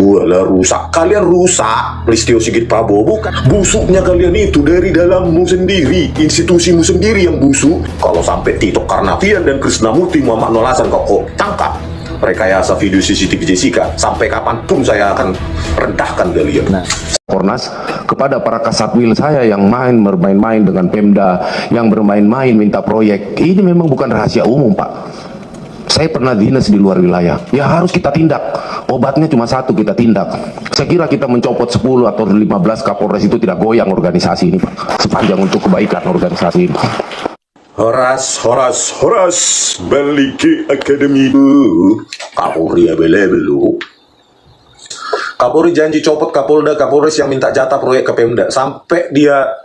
Walah rusak, kalian rusak Listio Sigit Prabowo, bukan busuknya kalian itu dari dalammu sendiri, institusimu sendiri yang busuk. Kalau sampai Tito Karnavian dan Krisnamurti Muhammad Nolasan kok tangkap rekayasa video CCTV Jessica, sampai kapanpun saya akan rendahkan kalian. Kornas kepada para kasatwil saya yang bermain-main dengan Pemda, yang bermain-main minta proyek, ini memang bukan rahasia umum, Pak. Saya pernah dinas di luar wilayah, ya harus kita tindak. Obatnya cuma satu, kita tindak. Saya kira kita mencopot 10 atau 15 Kapolres itu tidak goyang organisasi ini, Pak. Sepanjang untuk kebaikan organisasi ini. Horas, balik ke akademi. Kapolri available. Kapolri janji copot Kapolda, Kapolres yang minta jatah proyek ke Pemda. Sampai dia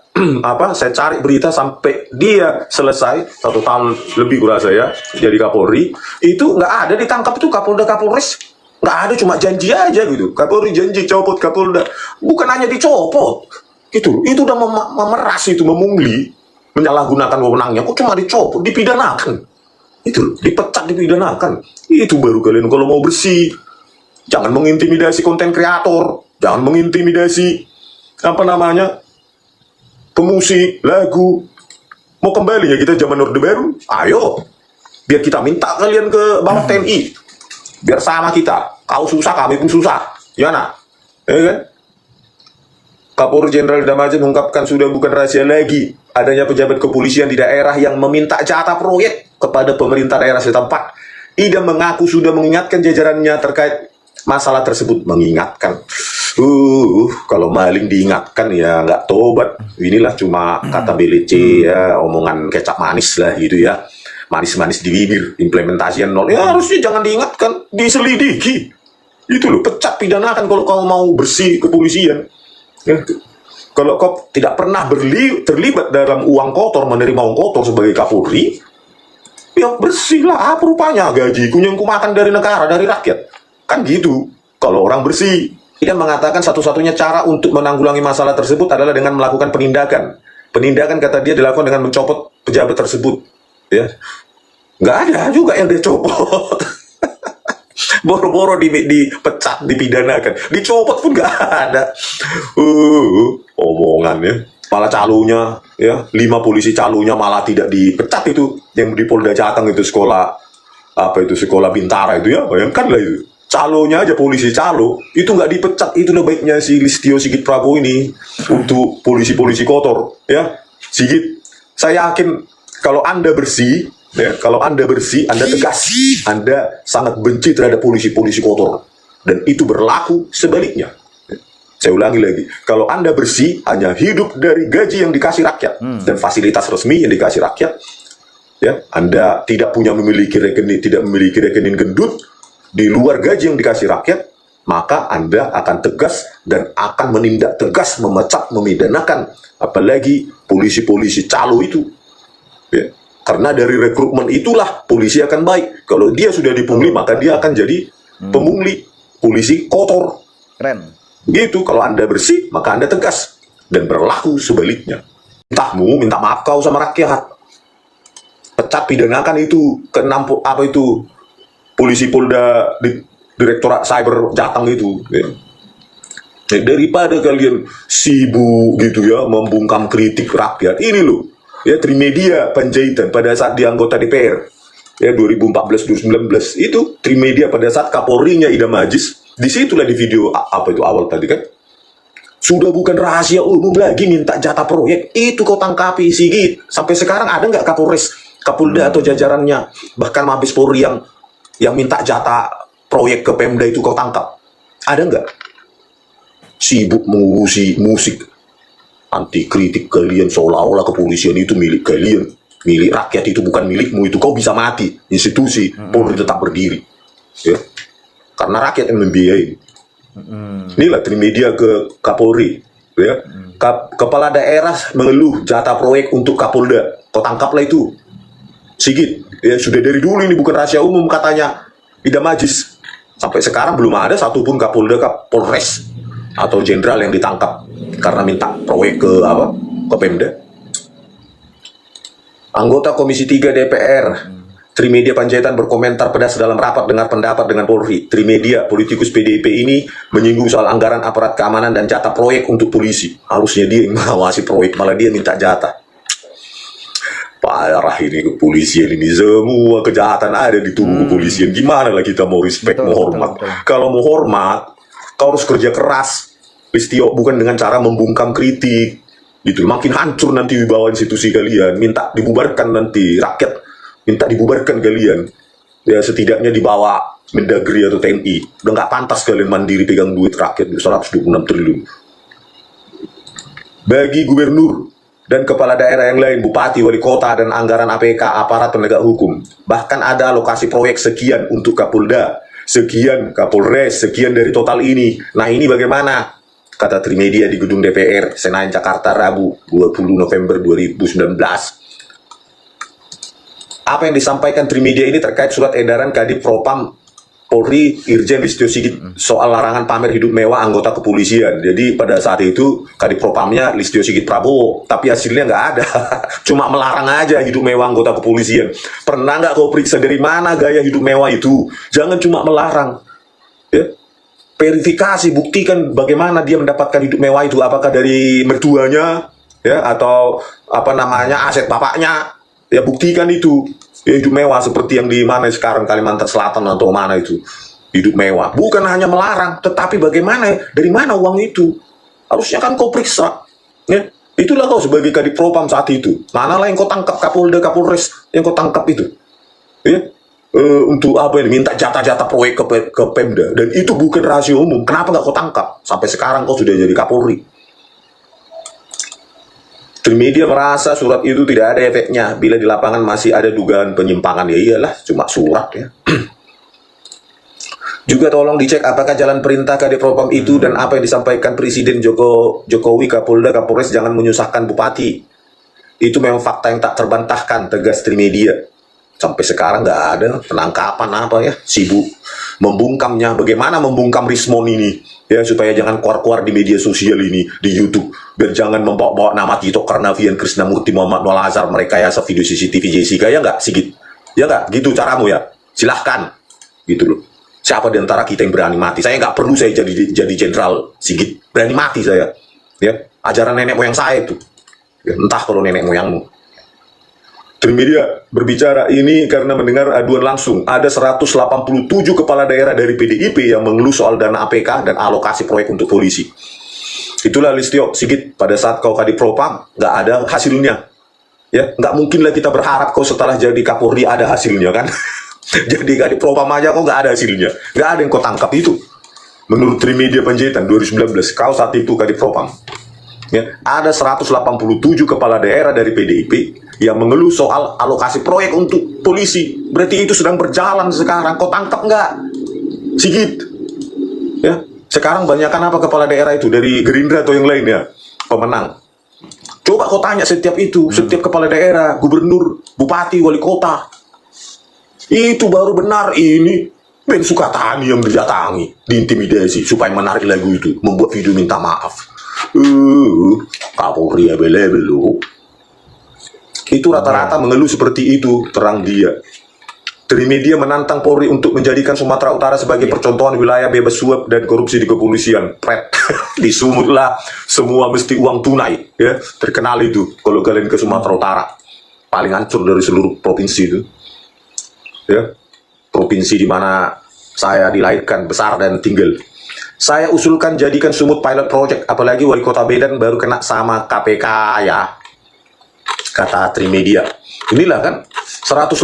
saya cari berita sampai dia selesai 1 tahun lebih kurasa ya jadi Kapolri, itu nggak ada ditangkap itu Kapolda Kapolres, nggak ada, cuma janji aja gitu. Kapolri janji copot Kapolda, bukan hanya dicopot gitu, itu udah memeras, itu memungli, menyalahgunakan wewenangnya. Kok cuma dicopot, dipidanakan, itu dipecat, dipidanakan. Itu baru kalian kalau mau bersih. Jangan mengintimidasi konten kreator, jangan mengintimidasi pemusik lagu. Mau kembali ya kita zaman Orde Baru? Ayo, biar kita minta kalian ke bawah TNI, biar sama kita. Kau susah, kami pun susah. Ya nak? Kan? Kapolri Jenderal Idam Aziz mengungkapkan sudah bukan rahasia lagi adanya pejabat kepolisian di daerah yang meminta jatah proyek kepada pemerintah daerah setempat. Idam mengaku sudah mengingatkan jajarannya terkait masalah tersebut. Mengingatkan. Kalau maling diingatkan ya nggak tobat. Inilah cuma kata BLC ya, omongan kecap manis lah gitu ya. Manis-manis di bibir, implementasian nol. Ya harusnya jangan diingatkan, diselidiki. Itu loh, pecat, pidanakan kalau kau mau bersih kepolisian. Ya. Kalau kau tidak pernah terlibat dalam uang kotor, menerima uang kotor sebagai Kapolri, ya bersihlah. Apa rupanya gajiku yang kumakan dari negara, dari rakyat. Kan gitu, kalau orang bersih. Dia mengatakan satu-satunya cara untuk menanggulangi masalah tersebut adalah dengan melakukan penindakan. Penindakan kata dia dilakukan dengan mencopot pejabat tersebut. Ya, nggak ada juga yang dia copot. Boro-boro dipecat, dipidanakan, dicopot pun nggak ada. Omongannya. Malah calonnya, ya 5 polisi calonnya malah tidak dipecat itu. Yang di Polda Jateng itu sekolah sekolah Bintara itu ya, bayangkanlah itu. Calonnya aja polisi calo itu nggak dipecat. Itulah baiknya si Listio Sigit Prabowo ini untuk polisi-polisi kotor ya. Sigit, saya yakin kalau Anda bersih ya, kalau Anda bersih, Anda tegas, Anda sangat benci terhadap polisi-polisi kotor, dan itu berlaku sebaliknya. Saya ulangi lagi, kalau Anda bersih, hanya hidup dari gaji yang dikasih rakyat dan fasilitas resmi yang dikasih rakyat ya, Anda tidak memiliki rekening gendut di luar gaji yang dikasih rakyat, maka Anda akan tegas dan akan menindak tegas, memecat, memidanakan apalagi polisi-polisi calo itu ya. Karena dari rekrutmen itulah polisi akan baik. Kalau dia sudah dipungli, maka dia akan jadi pemungli, polisi kotor. Keren. Gitu, kalau Anda bersih, maka Anda tegas. Dan berlaku sebaliknya. Entahmu minta maaf kau sama rakyat, pecat, pidanakan itu ke polisi Polda Direktorat Cyber Jateng itu ya. Daripada kalian sibuk gitu ya membungkam kritik rakyat, ini loh ya, Trimedia Panjaitan pada saat dia anggota DPR ya 2014-2019 itu, Trimedia pada saat Kapolrinya Idam Aziz, disitulah di video awal tadi kan, sudah bukan rahasia umum lagi minta jatah proyek. Itu kau tangkapi Sigit. Sampai sekarang ada nggak Kapolres, Kapolda atau jajarannya, bahkan Mabes Polri yang minta jatah proyek ke Pemda itu kau tangkap? Ada nggak? Sibuk mengurusi musik, anti kritik kalian, seolah-olah kepolisian itu milik kalian, milik rakyat. Itu bukan milikmu, itu kau bisa mati. Institusi Polri tetap berdiri ya, karena rakyat yang membiayai. Inilah Trimedia ke Kapolri ya. Kepala daerah mengeluh jatah proyek untuk Kapolda, kau tangkaplah itu Sigit ya. Sudah dari dulu ini bukan rahasia umum katanya Idam Aziz. Sampai sekarang belum ada satupun Kapolda, Kapolres atau jenderal yang ditangkap karena minta proyek ke Pemda. Anggota Komisi 3 DPR Trimedia Panjaitan berkomentar pedas dalam rapat dengar pendapat dengan Polri. Trimedia, politikus PDIP ini menyinggung soal anggaran aparat keamanan dan jatah proyek untuk polisi. Harusnya dia yang mengawasi proyek, malah dia minta jatah. Parah ini kepolisian ini, semua kejahatan ada di tubuh kepolisian. Gimana lah kita mau respect, Betul, mau hormat? betul, betul. Kalau mau hormat, kau harus kerja keras, Listio, bukan dengan cara membungkam kritik. Gitu. Makin hancur nanti wibawa institusi kalian, minta dibubarkan nanti rakyat, minta dibubarkan kalian. Ya setidaknya dibawa Mendagri atau TNI. Udah nggak pantas kalian mandiri pegang duit rakyat 126 triliun. Bagi gubernur dan kepala daerah yang lain, bupati, wali kota, dan anggaran APK, aparat penegak hukum. Bahkan ada alokasi proyek sekian untuk Kapolda, sekian Kapolres, sekian dari total ini. Nah ini bagaimana? Kata Trimedia di gedung DPR, Senayan, Jakarta, Rabu 20 November 2019. Apa yang disampaikan Trimedia ini terkait surat edaran Kadif Propam Polri Irjen Listio Sigit soal larangan pamer hidup mewah anggota kepolisian. Jadi pada saat itu Kadif Propamnya Listio Sigit Prabowo, tapi hasilnya nggak ada. Cuma melarang aja hidup mewah anggota kepolisian. Pernah nggak kau periksa dari mana gaya hidup mewah itu? Jangan cuma melarang. Ya. Verifikasi, buktikan bagaimana dia mendapatkan hidup mewah itu. Apakah dari mertuanya, ya, atau apa namanya aset bapaknya? Ya buktikan itu. Ya, hidup mewah seperti yang di mana sekarang Kalimantan Selatan atau mana itu hidup mewah. Bukan hanya melarang, tetapi bagaimana, dari mana uang itu? Harusnya kan kau periksa. Ya, itulah kau sebagai Kadif Propam saat itu. Manalah yang kau tangkap Kapolda, Kapolres yang kau tangkap itu. Ya, untuk apa ini? Minta jatah-jatah proyek ke Pemda, dan itu bukan rahasia umum. Kenapa nggak kau tangkap? Sampai sekarang kau sudah jadi Kapolri. Trimedia merasa surat itu tidak ada efeknya bila di lapangan masih ada dugaan penyimpangan. Ya iyalah, cuma surat ya. Juga tolong dicek apakah jalan perintah Kadif Propam itu dan apa yang disampaikan Presiden Jokowi, Kapolda, Kapolres jangan menyusahkan bupati. Itu memang fakta yang tak terbantahkan, tegas Trimedia. Sampai sekarang nggak ada penangkapan apa ya, sibuk membungkamnya. Bagaimana membungkam Rismon ini? Ya, supaya jangan keluar-keluar di media sosial ini, di YouTube. Biar jangan membawa-bawa nama Tito Karnavian, Krisnamurti, Muhammad Noel Azhar, mereka ya video CCTV Jessica, ya nggak, Sigit? Ya nggak? Gitu caramu ya? Silahkan. Gitu loh. Siapa di antara kita yang berani mati? Saya nggak perlu saya jadi jenderal Sigit. Berani mati saya. Ya, ajaran nenek moyang saya itu. Ya, entah kalau nenek moyangmu. Trimedia berbicara ini karena mendengar aduan langsung. Ada 187 kepala daerah dari PDIP yang mengeluh soal dana APK dan alokasi proyek untuk polisi. Itulah Listio Sigit, pada saat kau Kadif Propam nggak ada hasilnya. Ya, nggak mungkin lah kita berharap kau setelah jadi Kapolri ada hasilnya kan. Jadi Kadif Propam aja kau nggak ada hasilnya. Nggak ada yang kau tangkap itu. Menurut Trimedia Panjaitan 2019, kau saat itu Kadif Propam. Ya, ada 187 kepala daerah dari PDIP yang mengeluh soal alokasi proyek untuk polisi. Berarti itu sedang berjalan sekarang. Kau tangkap nggak, Sigit? Ya, sekarang banyakkan apa kepala daerah itu dari Gerindra atau yang lain ya, pemenang. Coba kau tanya setiap itu, setiap kepala daerah, gubernur, bupati, wali kota. Itu baru benar ini Ben Sukatani yang didatangi, diintimidasi supaya menarik lagu itu, membuat video minta maaf. Kapolri abel-abel loh. Itu rata-rata mengeluh seperti itu, terang dia. Trimedia menantang Polri untuk menjadikan Sumatera Utara sebagai percontohan wilayah bebas suap dan korupsi di kepolisian. Pret, di Sumut lah, semua mesti uang tunai, ya. Terkenal itu kalau kalian ke Sumatera Utara, paling hancur dari seluruh provinsi itu, ya. Provinsi di mana saya dilahirkan, besar dan tinggal. Saya usulkan jadikan Sumut pilot project, apalagi wali kota Medan baru kena sama KPK ya, kata Trimedia. Inilah kan 187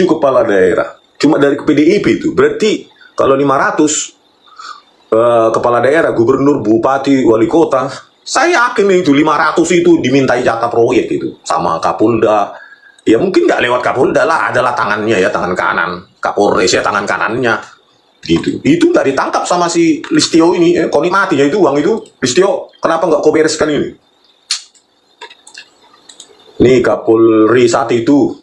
kepala daerah cuma dari PDIP itu. Berarti kalau 500 kepala daerah, gubernur, bupati, wali kota, saya yakin itu 500 itu dimintai jatah proyek itu sama Kapolda. Ya mungkin nggak lewat Kapolda lah, adalah tangannya ya, tangan kanan. Kapolres ya tangan kanannya. Gitu. Itu nggak ditangkap sama si Listio ini. Kau nikmati ya itu uang itu, Listio. Kenapa nggak kau bereskan ini? Nih Kapolri saat itu